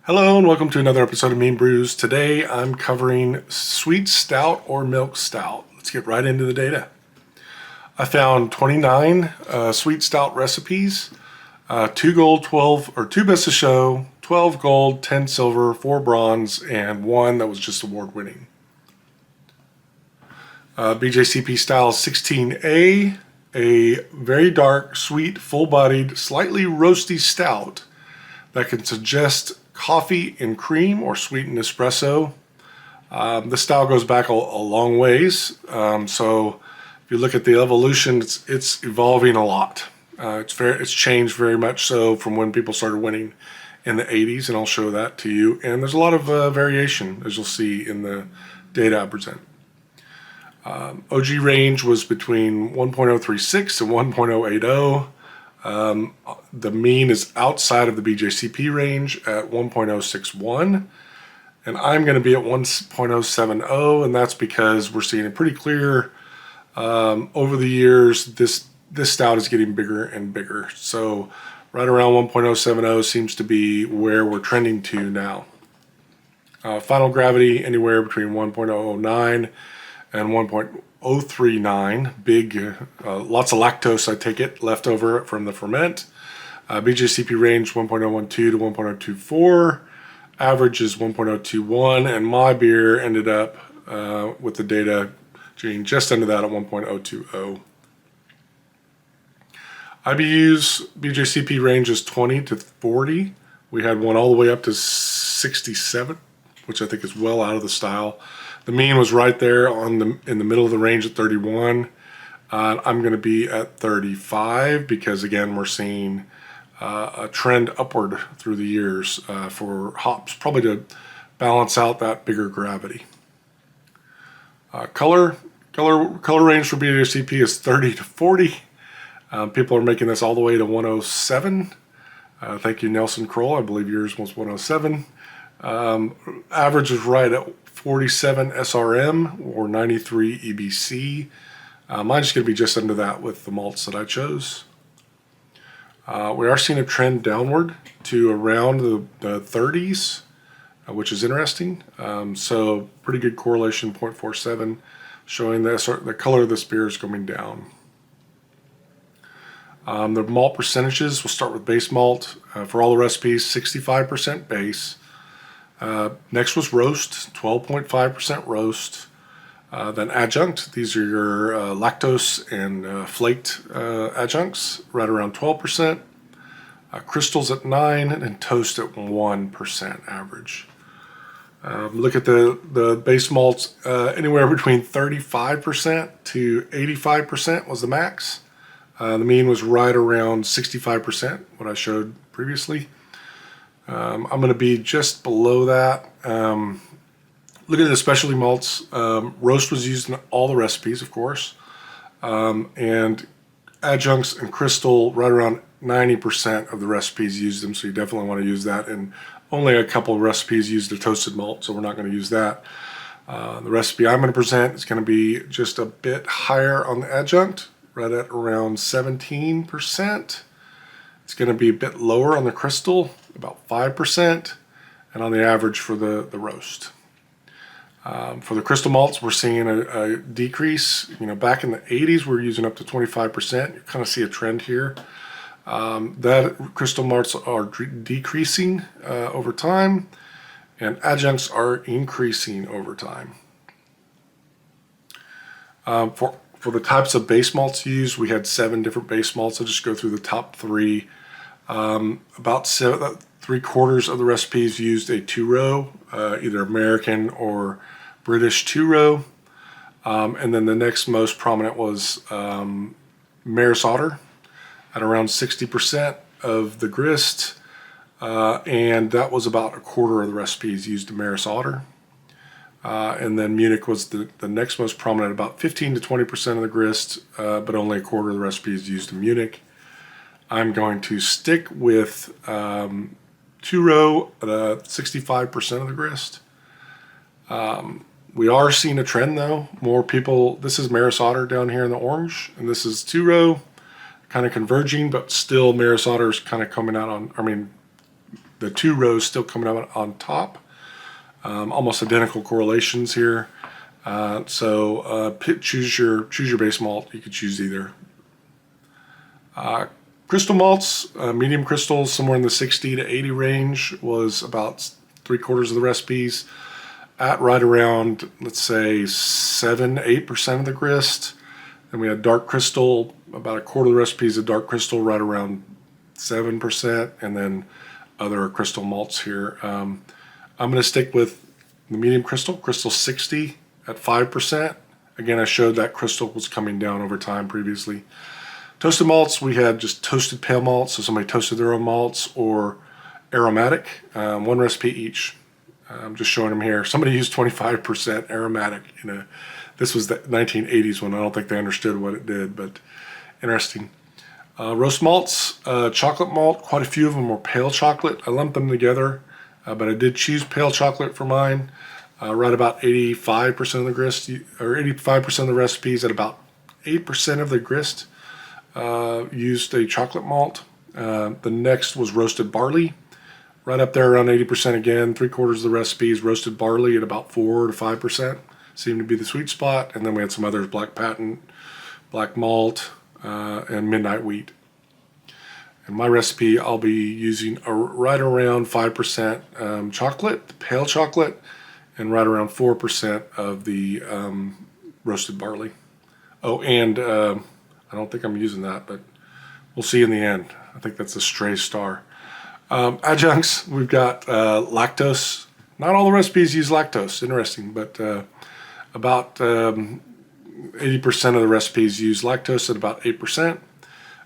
Hello and welcome to another episode of Meanbrews. Today I'm covering Sweet Stout or Milk Stout. Let's get right into the data. I found 29 Sweet Stout recipes, 2 gold, 12, or 2 best of show, 12 gold, 10 silver, 4 bronze, and 1 that was just award winning. BJCP style 16A, a very dark, sweet, full-bodied, slightly roasty stout that can suggest coffee and cream or sweetened espresso. The style goes back a long ways. So if you look at the evolution, it's evolving a lot. It's changed very much so from when people started winning in the 80s, and I'll show that to you. And there's a lot of variation, as you'll see in the data I present. OG range was between 1.036 and 1.080. The mean is outside of the BJCP range at 1.061, and I'm going to be at 1.070, and that's because we're seeing it pretty clear over the years. This stout is getting bigger and bigger, so right around 1.070 seems to be where we're trending to now. Final gravity anywhere between 1.009 and 1.039, big, lots of lactose, I take it, left over from the ferment. BJCP range 1.012 to 1.024, average is 1.021, and my beer ended up with the data being just under that at 1.020. IBUs, BJCP range is 20 to 40. We had one all the way up to 67, which I think is well out of the style. The mean was right there in the middle of the range at 31. I'm going to be at 35 because, again, we're seeing a trend upward through the years for hops, probably to balance out that bigger gravity. Color range for BJCP is 30 to 40. People are making this all the way to 107. Thank you, Nelson Kroll. I believe yours was 107. Average is right at 47 SRM or 93 EBC. Mine's going to be just under that with the malts that I chose. We are seeing a trend downward to around the 30s, which is interesting. So pretty good correlation, 0.47, showing the color of this beer is coming down. The malt percentages, we'll start with base malt. For all the recipes, 65% base. Next was roast, 12.5% roast. Then adjunct, these are your lactose and flaked adjuncts, right around 12%. Crystals at 9%, and toast at 1% average. Look at the base malts, anywhere between 35% to 85% was the max. The mean was right around 65%, what I showed previously. I'm going to be just below that. Look at the specialty malts. Roast was used in all the recipes, of course. And adjuncts and crystal, right around 90% of the recipes used them, so you definitely want to use that. And only a couple of recipes used a toasted malt, so we're not going to use that. The recipe I'm going to present is going to be just a bit higher on the adjunct, right at around 17%. It's going to be a bit lower on the crystal, about 5%, and on the average for the roast. For the crystal malts, we're seeing a decrease. Back in the 80s, we were using up to 25%. You kind of see a trend here. That crystal malts are decreasing over time, and adjuncts are increasing over time. For the types of base malts used, we had 7 different base malts. I'll just go through the top 3. About 3/4 of the recipes used a 2-row, either American or British 2-row. And then the next most prominent was Maris Otter at around 60% of the grist. And that was about 1/4 of the recipes used a Maris Otter. And then Munich was the next most prominent, about 15 to 20% of the grist, but only 1/4 of the recipes used in Munich. I'm going to stick with 2-row at 65% of the grist. We are seeing a trend though. More people, this is Maris Otter down here in the orange, and this is 2-row, kind of converging, but still Maris Otter is kind of coming out on, the 2 rows still coming out on top. Almost identical correlations here. Choose your base malt. You could choose either. Crystal malts, medium crystals, somewhere in the 60 to 80 range, was about 3/4 of the recipes. At right around, let's say 7-8% of the grist. Then we had dark crystal, about 1/4 of the recipes of dark crystal, right around 7%, and then other crystal malts here. I'm going to stick with the medium crystal 60 at 5%. Again, I showed that crystal was coming down over time previously. Toasted malts, we had just toasted pale malts, so somebody toasted their own malts, or aromatic, 1 recipe each. I'm just showing them here. Somebody used 25% aromatic. This was the 1980s when I don't think they understood what it did, but interesting. Roast malts, chocolate malt, quite a few of them were pale chocolate. I lumped them together, but I did choose pale chocolate for mine. Right about 85% of the grist, or 85% of the recipes, at about 8% of the grist used a chocolate malt. The next was roasted barley, right up there around 80% again. 3/4 of the recipes roasted barley at about 4 to 5%. Seemed to be the sweet spot. And then we had some others: black patent, black malt, and midnight wheat. In my recipe, I'll be using right around 5% chocolate, pale chocolate, and right around 4% of the roasted barley. Oh, and I don't think I'm using that, but we'll see in the end. I think that's a stray star. Adjuncts, we've got lactose. Not all the recipes use lactose, interesting, but about 80% of the recipes use lactose at about 8%.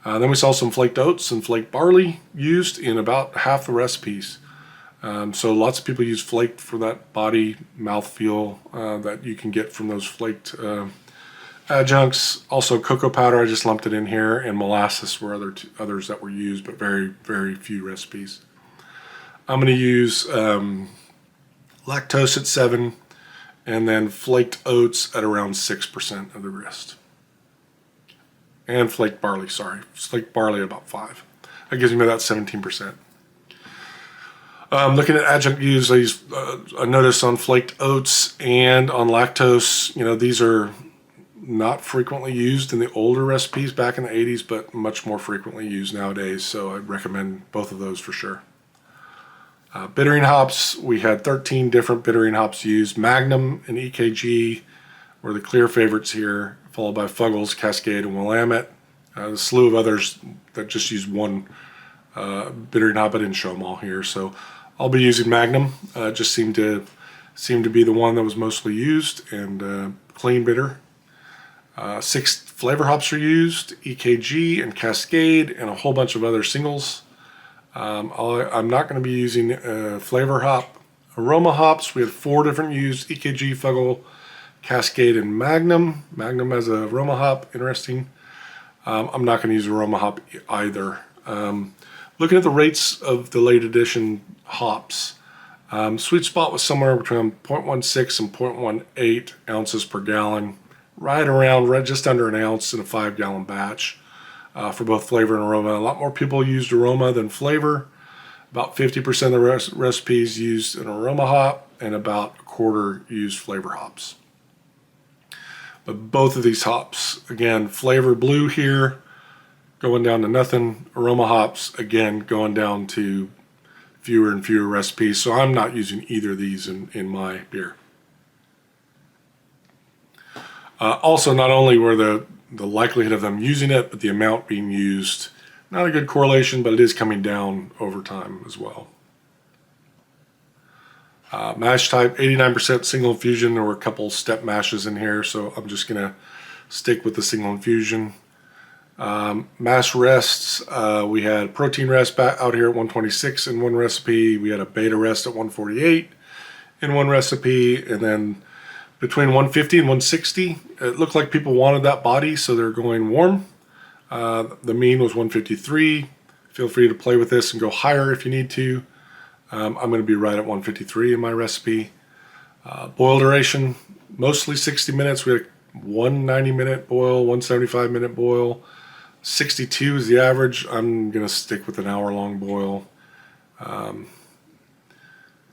Then we saw some flaked oats and flaked barley used in about half the recipes. So lots of people use flaked for that body mouthfeel that you can get from those flaked adjuncts. Also cocoa powder, I just lumped it in here, and molasses were others that were used, but very, very few recipes. I'm going to use lactose at 7%, and then flaked oats at around 6% of the grist. And flaked barley, flaked barley at about 5%. That gives me about 17%. Looking at adjunct use, I noticed on flaked oats and on lactose, these are not frequently used in the older recipes back in the 80s, but much more frequently used nowadays, so I'd recommend both of those for sure. Bittering hops, we had 13 different bittering hops used. Magnum and EKG were the clear favorites here, followed by Fuggles, Cascade, and Willamette. A slew of others that just used one bittering hop. I didn't show them all here, so I'll be using Magnum. Just seemed to be the one that was mostly used, and clean bitter. 6 flavor hops are used: EKG and Cascade, and a whole bunch of other singles. I'm not going to be using flavor hop. Aroma hops, we had 4 different used: EKG, Fuggle, Cascade, and Magnum. Magnum as a aroma hop, interesting. I'm not going to use aroma hop either. Looking at the rates of the late edition hops, sweet spot was somewhere between 0.16 and 0.18 ounces per gallon, right around just under an ounce in a 5-gallon batch for both flavor and aroma. A lot more people used aroma than flavor. About 50% of the recipes used an aroma hop, and about 1/4 used flavor hops. But both of these hops, again, flavor blue here, going down to nothing. Aroma hops, again, going down to fewer and fewer recipes. So I'm not using either of these in my beer. Also, not only were the likelihood of them using it, but the amount being used, not a good correlation, but it is coming down over time as well. Mash type, 89% single infusion. There were a couple step mashes in here, so I'm just going to stick with the single infusion. Mash rests, we had protein rest back out here at 126 in one recipe. We had a beta rest at 148 in one recipe, and then between 150 and 160, it looked like people wanted that body, so they're going warm. The mean was 153. Feel free to play with this and go higher if you need to. I'm going to be right at 153 in my recipe. Boil duration, mostly 60 minutes. We had 190-minute boil, 175-minute boil. 62 is the average. I'm going to stick with an hour-long boil.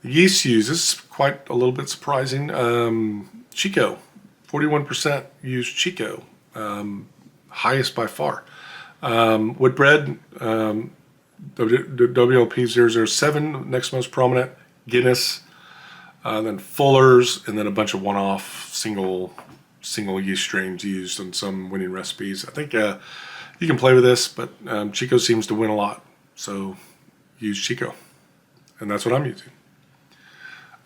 The yeast uses, quite a little bit surprising, Chico. 41% use Chico, highest by far. Wood bread, WLP007, next most prominent. Guinness, then Fuller's, and then a bunch of one-off single yeast strains used in some winning recipes. I think you can play with this, but Chico seems to win a lot, so use Chico, and that's what I'm using.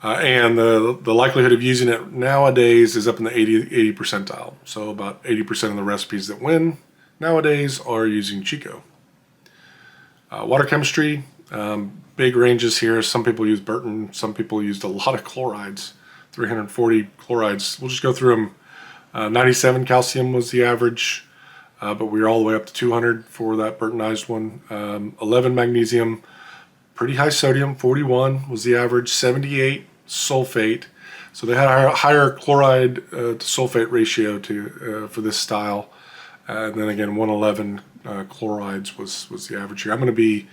And the likelihood of using it nowadays is up in the 80 percentile. So about 80% of the recipes that win nowadays are using Chico. Water chemistry, big ranges here. Some people use Burton. Some people used a lot of chlorides, 340 chlorides. We'll just go through them. 97 calcium was the average, but we were all the way up to 200 for that Burtonized one. 11 magnesium, pretty high sodium, 41 was the average. 78 sulfate. So they had a higher chloride to sulfate ratio for this style. And then again, 111 chlorides was the average here. I'm going to be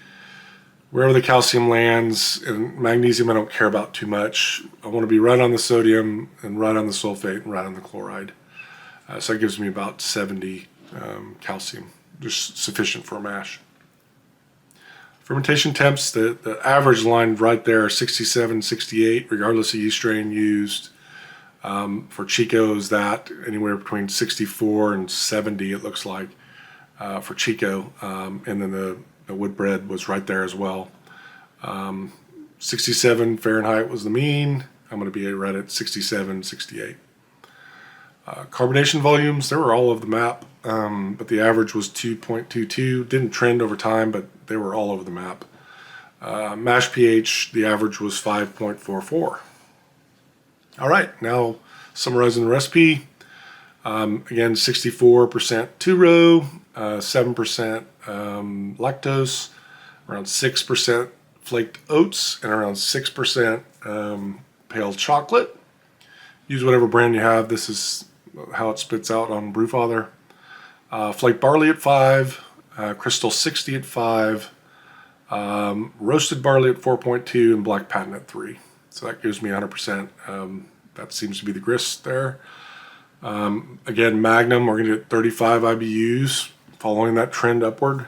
wherever the calcium lands, and magnesium I don't care about too much. I want to be right on the sodium and right on the sulfate and right on the chloride. So that gives me about 70 calcium, just sufficient for a mash. Fermentation temps, the average line right there, 67, 68, regardless of yeast strain used. For Chico's, that anywhere between 64 and 70, it looks like, for Chico. And then the wood bread was right there as well. 67 Fahrenheit was the mean. I'm going to be right at 67, 68. Carbonation volumes, they were all over the map, but the average was 2.22. Didn't trend over time, but they were all over the map. Mash pH, the average was 5.44. All right, now summarizing the recipe. Again, 64% two-row, 7% lactose, around 6% flaked oats, and around 6% pale chocolate. Use whatever brand you have. This is how it spits out on Brewfather. Flaked barley at 5, crystal 60 at 5, roasted barley at 4.2, and black patent at 3. So that gives me 100%. That seems to be the grist there. Again, Magnum, we're going to get 35 IBUs, following that trend upward.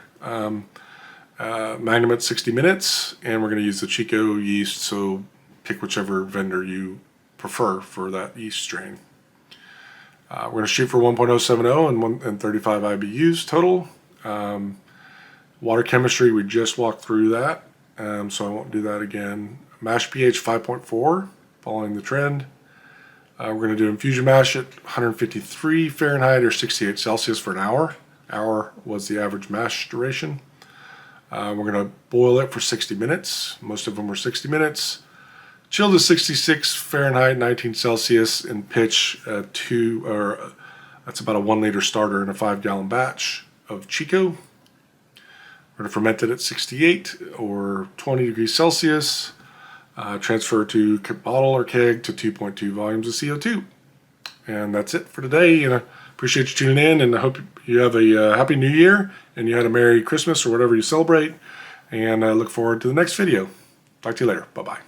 Magnum at 60 minutes, and we're going to use the Chico yeast, so pick whichever vendor you prefer for that yeast strain. We're going to shoot for 1.070 and 35 IBUs total. Water chemistry, we just walked through that, so I won't do that again. Mash pH 5.4, following the trend. We're going to do infusion mash at 153 Fahrenheit or 68 Celsius for an hour. Hour was the average mash duration. We're going to boil it for 60 minutes. Most of them were 60 minutes. Chill to 66 Fahrenheit, 19 Celsius, and pitch that's about a 1 liter starter in a 5-gallon batch of Chico. We're going to ferment it at 68 or 20 degrees Celsius. Transfer to bottle or keg to 2.2 volumes of CO2. And that's it for today. And I appreciate you tuning in, and I hope you have a Happy New Year and you had a Merry Christmas or whatever you celebrate. And I look forward to the next video. Talk to you later. Bye-bye.